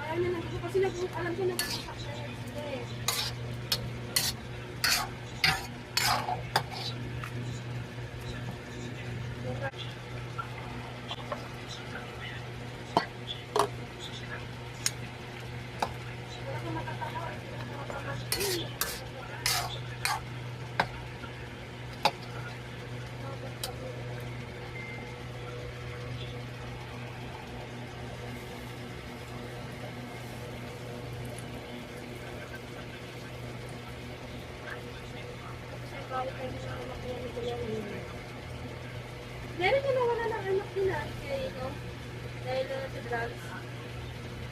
Ayaw niya nag kasi alam ko nag-usap na yan sila eh. Wala ka matatawa. Meron na nawala ng anak nila kaya ito dahil sa drugs.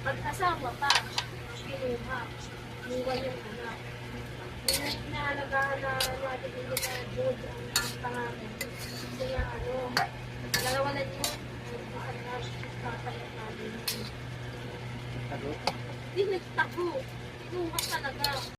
Pag-asawa pa, kinuha, iwan yung anak. Inaalagaan na natin yung mga good ang pangalan. Kaya dalawa na yun, Ano? hindi nagtago, kinuha talaga.